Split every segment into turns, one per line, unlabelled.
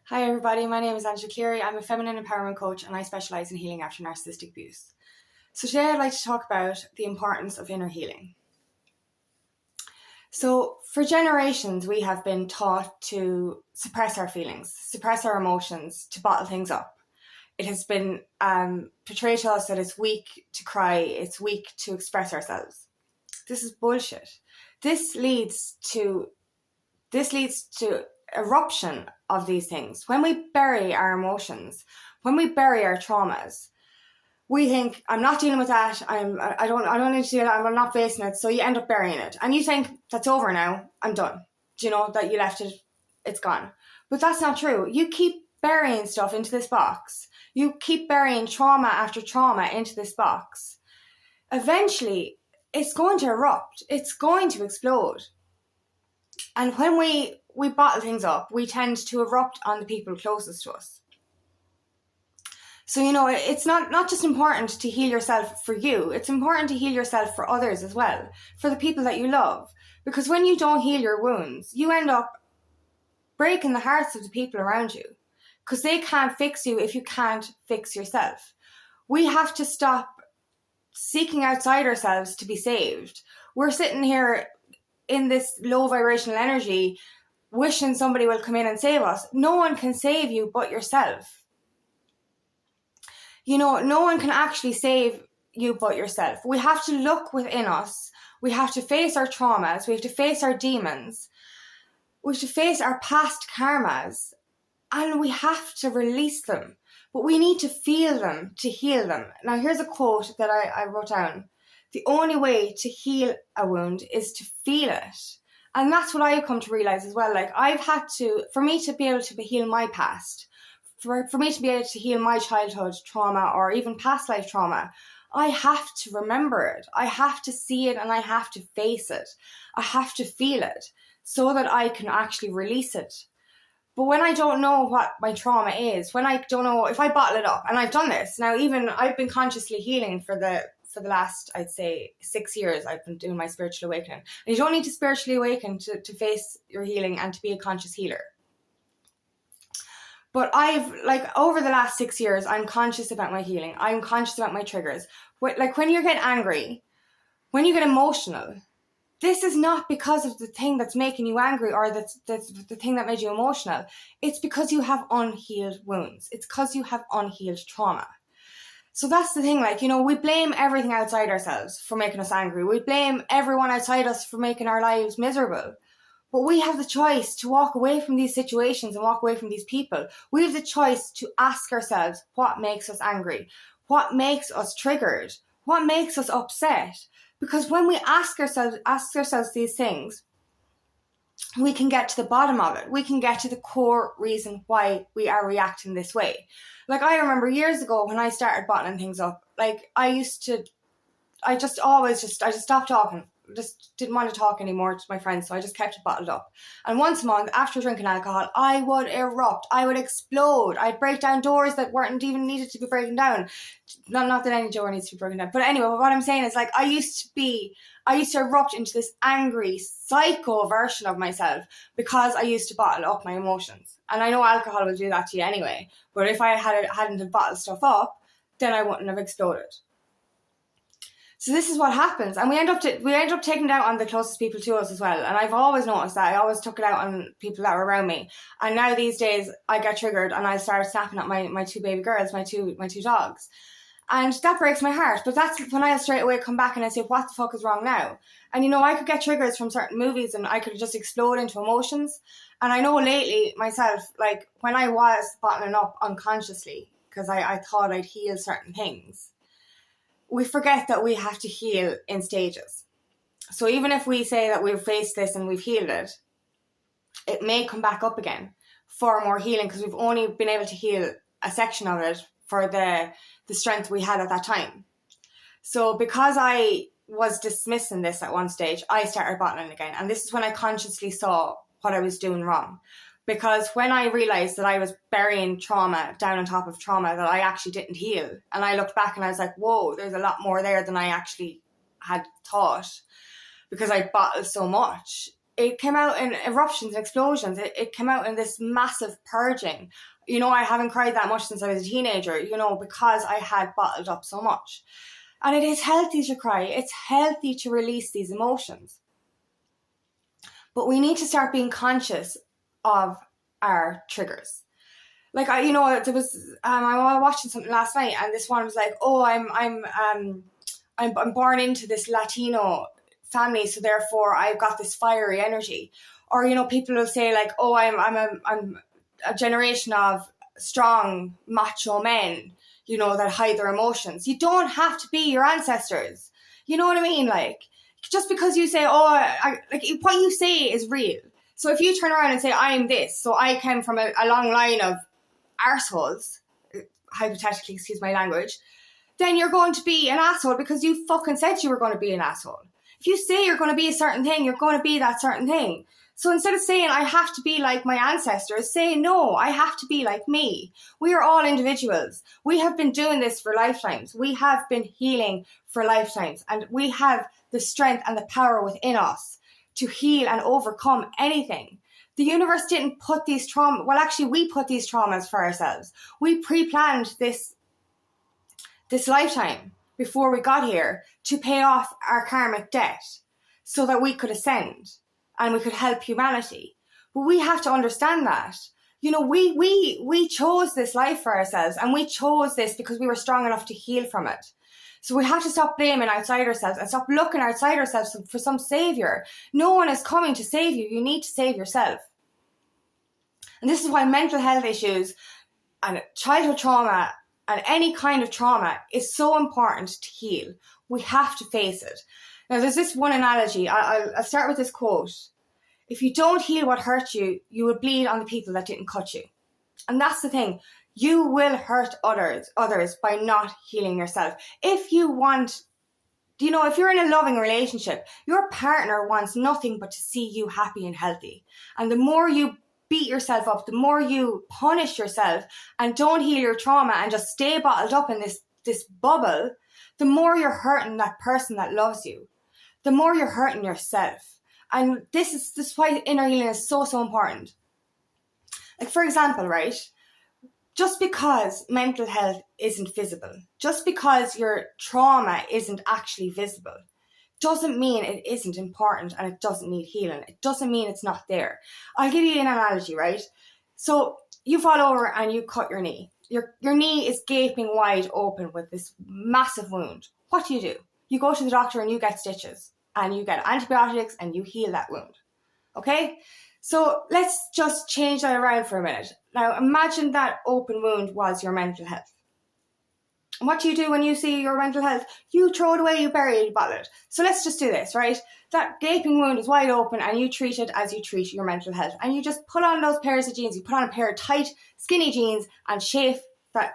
Hi everybody, my name is Angela Cleary. I'm a feminine empowerment coach and I specialise in healing after narcissistic abuse. So today I'd like to talk about the importance of inner healing. So for generations we have been taught to suppress our feelings, suppress our emotions, to bottle things up. It has been portrayed to us that it's weak to cry, it's weak to express ourselves. This is bullshit. This leads to eruption of these things. When we bury our emotions, when we bury our traumas, we think, I'm not dealing with that, I don't need to deal with that, I'm not facing it, so you end up burying it. And you think, that's over now, I'm done. Do you know that you left it, it's gone. But that's not true. You keep burying stuff into this box. You keep burying trauma after trauma into this box. Eventually, it's going to erupt. It's going to explode. And when we bottle things up, we tend to erupt on the people closest to us. So, it's not just important to heal yourself for you. It's important to heal yourself for others as well, for the people that you love. Because when you don't heal your wounds, you end up breaking the hearts of the people around you. Because they can't fix you if you can't fix yourself. We have to stop seeking outside ourselves to be saved. We're sitting here in this low vibrational energy, wishing somebody will come in and save us. No one can save you but yourself. No one can actually save you but yourself. We have to look within us. We have to face our traumas. We have to face our demons. We have to face our past karmas. And we have to release them. But we need to feel them to heal them. Now, here's a quote that I wrote down. The only way to heal a wound is to feel it. And that's what I've come to realize as well. Like, I've had to, for me to be able to heal my past, for me to be able to heal my childhood trauma or even past life trauma, I have to remember it. I have to see it and I have to face it. I have to feel it so that I can actually release it. But when I don't know what my trauma is, when I don't know, if I bottle it up, and I've done this, now even I've been consciously healing for the last, I'd say, 6 years, I've been doing my spiritual awakening. And you don't need to spiritually awaken to face your healing and to be a conscious healer. But over the last 6 years, I'm conscious about my healing. I'm conscious about my triggers. When you get angry, when you get emotional, this is not because of the thing that's making you angry or that's the thing that made you emotional. It's because you have unhealed wounds. It's because you have unhealed trauma. So that's the thing, we blame everything outside ourselves for making us angry. We blame everyone outside us for making our lives miserable. But we have the choice to walk away from these situations and walk away from these people. We have the choice to ask ourselves what makes us angry, what makes us triggered, what makes us upset. Because when we ask ourselves these things, we can get to the bottom of it. We can get to the core reason why we are reacting this way. I remember years ago when I started bottling things up, I just stopped talking. Just didn't want to talk anymore to my friends, so I just kept it bottled up. And once a month, after drinking alcohol, I would erupt. I would explode. I'd break down doors that weren't even needed to be breaking down. Not that any door needs to be broken down. But anyway, what I'm saying is, I used to erupt into this angry, psycho version of myself because I used to bottle up my emotions. And I know alcohol will do that to you anyway. But if I hadn't have bottled stuff up, then I wouldn't have exploded. So this is what happens, and we end up taking it out on the closest people to us as well. And I've always noticed that. I always took it out on people that were around me. And now these days, I get triggered and I start snapping at my two baby girls, my two dogs, and that breaks my heart. But that's when I straight away come back and I say, "What the fuck is wrong now?" And I could get triggers from certain movies, and I could just explode into emotions. And I know lately myself, when I was bottling up unconsciously because I thought I'd heal certain things. We forget that we have to heal in stages. So even if we say that we've faced this and we've healed it, it may come back up again for more healing because we've only been able to heal a section of it for the strength we had at that time. So because I was dismissing this at one stage, I started bottling again. And this is when I consciously saw what I was doing wrong. Because when I realised that I was burying trauma down on top of trauma that I actually didn't heal, and I looked back and I was like, whoa, there's a lot more there than I actually had thought, because I bottled so much. it came out in eruptions and explosions. It came out in this massive purging. You know, I haven't cried that much since I was a teenager, you know, because I had bottled up so much. And it is healthy to cry. It's healthy to release these emotions. But we need to start being conscious of our triggers. Like, I was watching something last night, and this one was like, "Oh, I'm born into this Latino family, so therefore I've got this fiery energy." Or, you know, people will say like, "Oh, I'm a generation of strong macho men, you know, that hide their emotions." You don't have to be your ancestors. You know what I mean? Like, just because you say, what you say is real. So if you turn around and say, "I'm this, so I came from a long line of arseholes," hypothetically, excuse my language, then you're going to be an asshole because you fucking said you were going to be an asshole. If you say you're going to be a certain thing, you're going to be that certain thing. So instead of saying, "I have to be like my ancestors," say, "No, I have to be like me." We are all individuals. We have been doing this for lifetimes. We have been healing for lifetimes. And we have the strength and the power within us to heal and overcome anything. The universe didn't put these traumas, well, actually, we put these traumas for ourselves. We pre-planned this lifetime before we got here to pay off our karmic debt so that we could ascend and we could help humanity. But we have to understand that. You know, we chose this life for ourselves, and we chose this because we were strong enough to heal from it. So we have to stop blaming outside ourselves and stop looking outside ourselves for some savior. No one is coming to save you. You need to save yourself. And this is why mental health issues and childhood trauma and any kind of trauma is so important to heal. We have to face it. Now, there's this one analogy. I'll start with this quote. "If you don't heal what hurt you, you will bleed on the people that didn't cut you." And that's the thing. You will hurt others by not healing yourself. If you want, you know, if you're in a loving relationship, your partner wants nothing but to see you happy and healthy. And the more you beat yourself up, the more you punish yourself and don't heal your trauma and just stay bottled up in this bubble, the more you're hurting that person that loves you. The more you're hurting yourself. And this is why inner healing is so, so important. Like, for example, right? Just because mental health isn't visible, just because your trauma isn't actually visible, doesn't mean it isn't important and it doesn't need healing. It doesn't mean it's not there. I'll give you an analogy, right? So you fall over and you cut your knee. Your knee is gaping wide open with this massive wound. What do? You go to the doctor and you get stitches and you get antibiotics and you heal that wound. Okay? So let's just change that around for a minute. Now imagine that open wound was your mental health. What do you do when you see your mental health? You throw it away, you bury it, you bottle it. So let's just do this, right? That gaping wound is wide open and you treat it as you treat your mental health. And you just put on those pairs of jeans. You put on a pair of tight, skinny jeans and shave that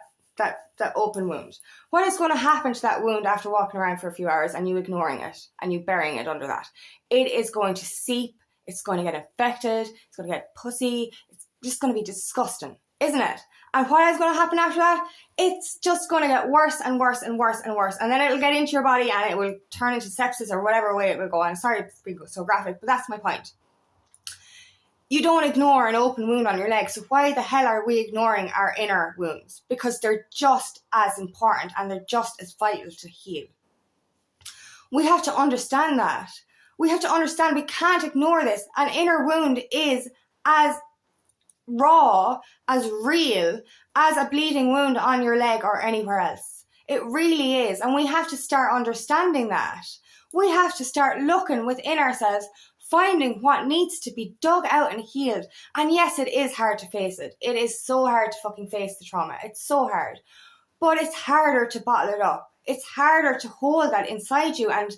open wound. What is going to happen to that wound after walking around for a few hours and you ignoring it and you burying it under that? It is going to seep. It's going to get infected. It's going to get pussy. It's just going to be disgusting, isn't it? And what is going to happen after that? It's just going to get worse and worse and worse and worse. And then it'll get into your body and it will turn into sepsis or whatever way it will go. I'm sorry to be so graphic, but that's my point. You don't ignore an open wound on your leg. So why the hell are we ignoring our inner wounds? Because they're just as important and they're just as vital to heal. We have to understand that. We have to understand we can't ignore this. An inner wound is as raw, as real, as a bleeding wound on your leg or anywhere else. It really is. And we have to start understanding that. We have to start looking within ourselves, finding what needs to be dug out and healed. And yes, it is hard to face it. It is so hard to fucking face the trauma. It's so hard. But it's harder to bottle it up. It's harder to hold that inside you and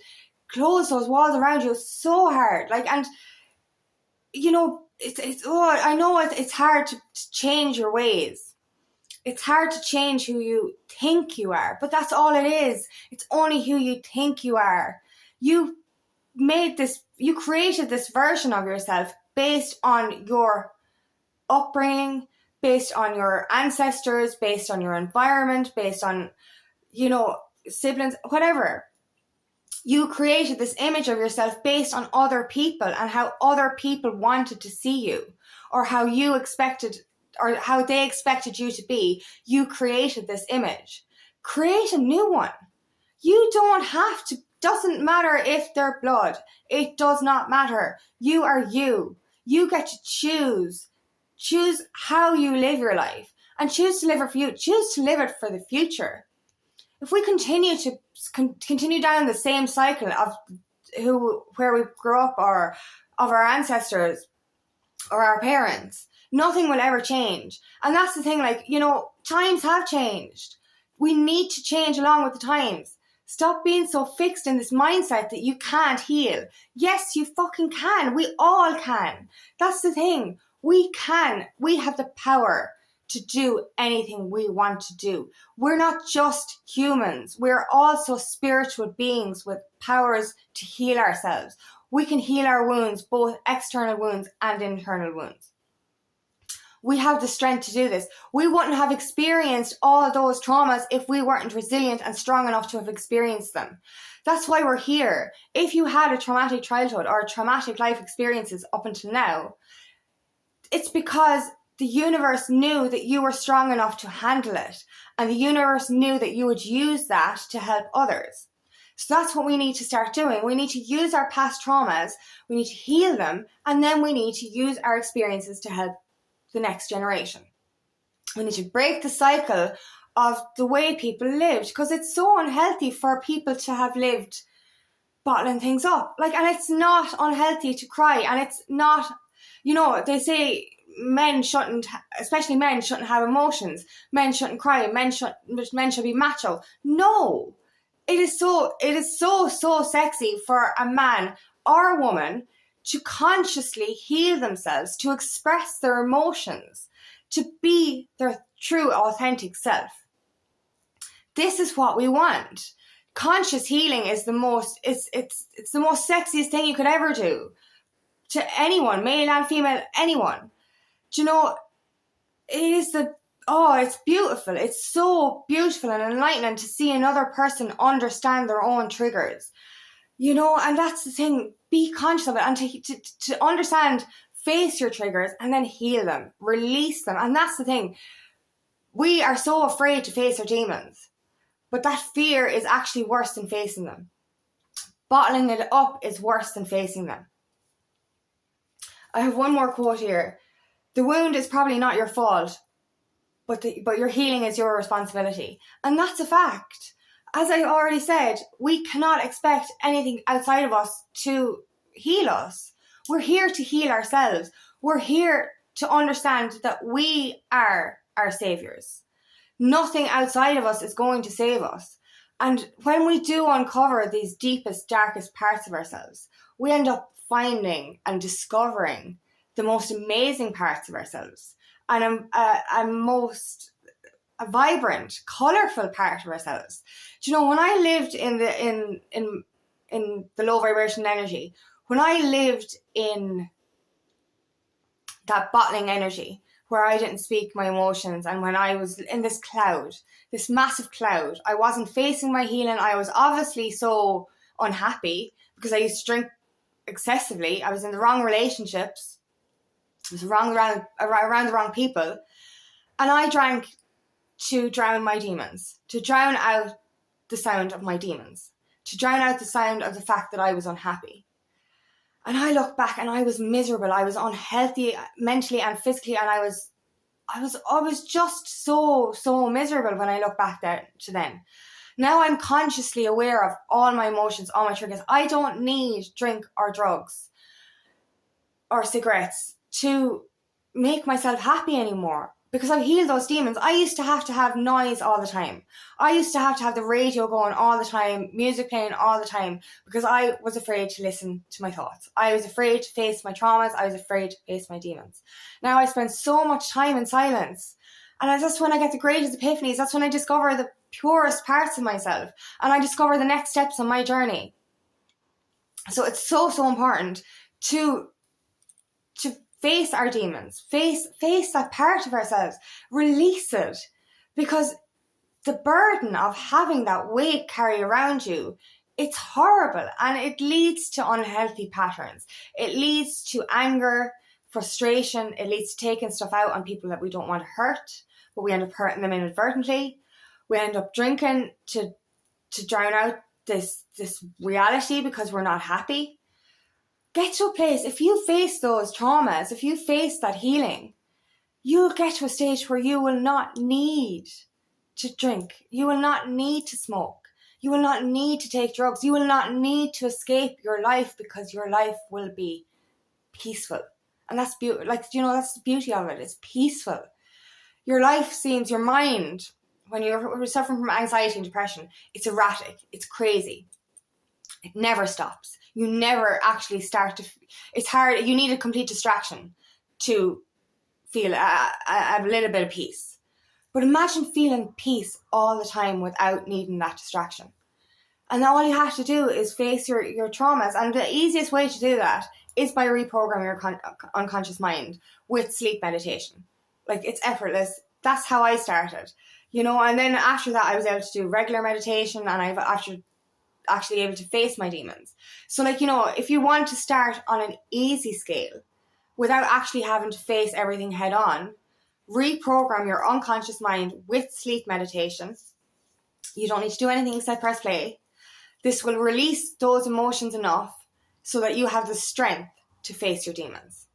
close those walls around you. It's so hard. And you know, I know it's hard to change your ways. It's hard to change who you think you are, but that's all it is. It's only who you think you are. You created this version of yourself based on your upbringing, based on your ancestors, based on your environment, based on, you know, siblings, whatever. You created this image of yourself based on other people and how other people wanted to see you, or how you expected, or how they expected you to be. You created this image. Create a new one. You don't have to, doesn't matter if they're blood. It does not matter. You are you. You get to choose. Choose how you live your life, and choose to live it for you. Choose to live it for the future. If we continue down the same cycle of where we grew up, or of our ancestors or our parents, nothing will ever change. And that's the thing, like, you know, times have changed. We need to change along with the times. Stop being so fixed in this mindset that you can't heal. Yes, you fucking can. We all can. That's the thing. We can. We have the power to do anything we want to do. We're not just humans. We're also spiritual beings with powers to heal ourselves. We can heal our wounds, both external wounds and internal wounds. We have the strength to do this. We wouldn't have experienced all of those traumas if we weren't resilient and strong enough to have experienced them. That's why we're here. If you had a traumatic childhood or traumatic life experiences up until now, it's because the universe knew that you were strong enough to handle it, and the universe knew that you would use that to help others. So that's what we need to start doing. We need to use our past traumas, we need to heal them, and then we need to use our experiences to help the next generation. We need to break the cycle of the way people lived, because it's so unhealthy for people to have lived bottling things up. Like, and it's not unhealthy to cry, and it's not, you know, they say men shouldn't, especially men, shouldn't have emotions. Men shouldn't cry. Men should be macho. No, it is so sexy for a man or a woman to consciously heal themselves, to express their emotions, to be their true, authentic self. This is what we want. Conscious healing is the most, it's the most sexiest thing you could ever do to anyone, male and female, anyone. Do you know, it's beautiful. It's so beautiful and enlightening to see another person understand their own triggers. You know, and that's the thing. Be conscious of it, and to understand, face your triggers and then heal them, release them. And that's the thing. We are so afraid to face our demons, but that fear is actually worse than facing them. Bottling it up is worse than facing them. I have one more quote here. The wound is probably not your fault, but your healing is your responsibility. And that's a fact. As I already said, we cannot expect anything outside of us to heal us. We're here to heal ourselves. We're here to understand that we are our saviors. Nothing outside of us is going to save us. And when we do uncover these deepest, darkest parts of ourselves, we end up finding and discovering the most amazing parts of ourselves, and a vibrant, colourful part of ourselves. Do you know, when I lived in the low vibration energy, when I lived in that bottling energy where I didn't speak my emotions, and when I was in this cloud, this massive cloud, I wasn't facing my healing. I was obviously so unhappy because I used to drink excessively. I was in the wrong relationships. I was around the wrong people. And I drank to drown my demons, to drown out the sound of my demons, to drown out the sound of the fact that I was unhappy. And I look back and I was miserable. I was unhealthy mentally and physically, and I was just so miserable when I look back there to then. Now I'm consciously aware of all my emotions, all my triggers. I don't need drink or drugs or cigarettes to make myself happy anymore, because I've healed those demons. I used to have noise all the time. I used to have the radio going all the time, music playing all the time, because I was afraid to listen to my thoughts. I was afraid to face my traumas. I was afraid to face my demons. Now I spend so much time in silence, and that's when I get the greatest epiphanies. That's when I discover the purest parts of myself, and I discover the next steps on my journey. So it's so important to face our demons, face that part of ourselves, release it, because the burden of having that weight carry around you It's horrible, and it leads to unhealthy patterns. It leads to anger, frustration. It leads to taking stuff out on people that we don't want to hurt, but we end up hurting them inadvertently. We end up drinking to drown out this reality because we're not happy. Get to a place, if you face those traumas, if you face that healing, you'll get to a stage where you will not need to drink. You will not need to smoke. You will not need to take drugs. You will not need to escape your life, because your life will be peaceful. And that's beautiful. Like, that's the beauty of it. It's peaceful. Your life seems, your mind, when you're suffering from anxiety and depression, it's erratic. It's crazy. It never stops. You never actually start to, it's hard. You need a complete distraction to feel a little bit of peace. But imagine feeling peace all the time without needing that distraction. And all you have to do is face your traumas. And the easiest way to do that is by reprogramming your unconscious mind with sleep meditation. Like, it's effortless. That's how I started. And then after that, I was able to do regular meditation, and I've actually able to face my demons. So, if you want to start on an easy scale without actually having to face everything head on, reprogram your unconscious mind with sleep meditation. You don't need to do anything except press play. This will release those emotions enough so that you have the strength to face your demons.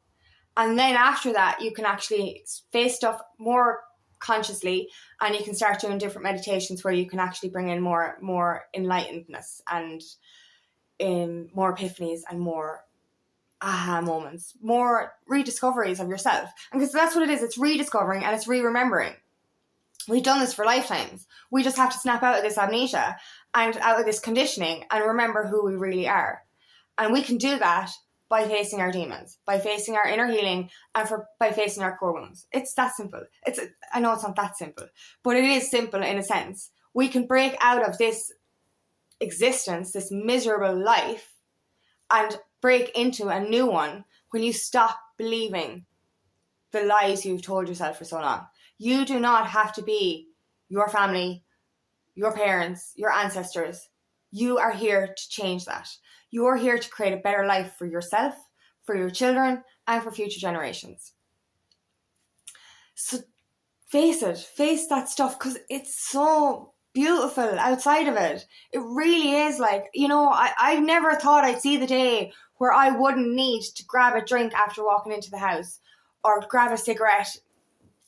And then after that, you can actually face stuff more consciously, and you can start doing different meditations where you can actually bring in more enlightenedness and more epiphanies and more aha moments, more rediscoveries of yourself. And because that's what it is, it's rediscovering and it's re-remembering. We've done this for lifetimes. We just have to snap out of this amnesia and out of this conditioning and remember who we really are. And we can do that by facing our demons, by facing our inner healing, and by facing our core wounds. It's that simple. I know it's not that simple, but it is simple in a sense. We can break out of this existence, this miserable life, and break into a new one when you stop believing the lies you've told yourself for so long. You do not have to be your family, your parents, your ancestors. You are here to change that. You are here to create a better life for yourself, for your children, and for future generations. So face that stuff, because it's so beautiful outside of it. It really is. I never thought I'd see the day where I wouldn't need to grab a drink after walking into the house, or grab a cigarette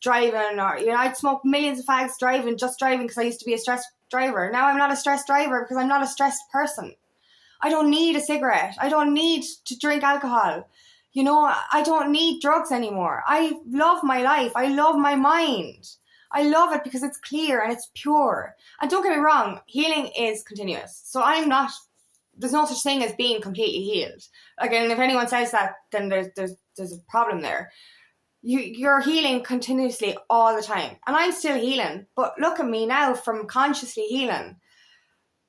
driving, or I'd smoke millions of fags just driving because I used to be a stressed driver. Now I'm not a stressed driver because I'm not a stressed person. I don't need a cigarette. I don't need to drink alcohol. I don't need drugs anymore. I love my life. I love my mind. I love it because it's clear and it's pure. And don't get me wrong, healing is continuous. So there's no such thing as being completely healed. Again, if anyone says that, then there's a problem there. You're healing continuously all the time. And I'm still healing. But look at me now from consciously healing.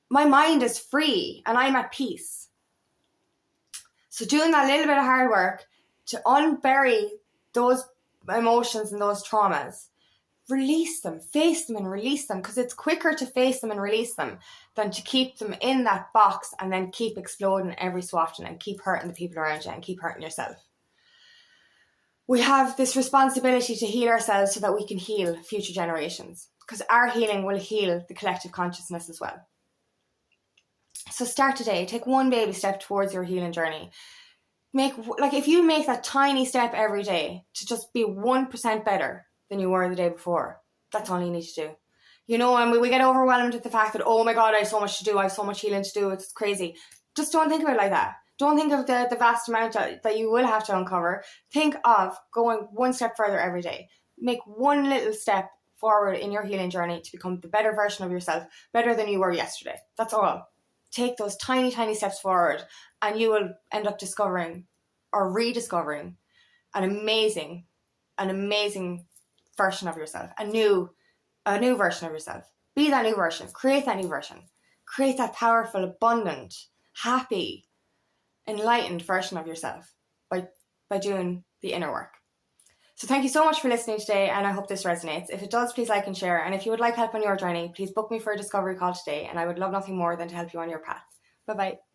My mind is free and I'm at peace. So doing that little bit of hard work to unbury those emotions and those traumas, release them, face them and release them, because it's quicker to face them and release them than to keep them in that box and then keep exploding every so often and keep hurting the people around you and keep hurting yourself. We have this responsibility to heal ourselves so that we can heal future generations, because our healing will heal the collective consciousness as well. So start today. Take one baby step towards your healing journey. If you make that tiny step every day to just be 1% better than you were the day before, that's all you need to do. And we get overwhelmed with the fact that, oh my God, I have so much to do. I have so much healing to do. It's crazy. Just don't think of it like that. Don't think of the vast amount that you will have to uncover. Think of going one step further every day. Make one little step forward in your healing journey to become the better version of yourself, better than you were yesterday. That's all. Take those tiny, tiny steps forward and you will end up discovering or rediscovering an amazing version of yourself, a new version of yourself. Be that new version. Create that new version. Create that powerful, abundant, happy, enlightened version of yourself by doing the inner work. So thank you so much for listening today, and I hope this resonates. If it does, please like and share. And if you would like help on your journey, please book me for a discovery call today, and I would love nothing more than to help you on your path. Bye-bye.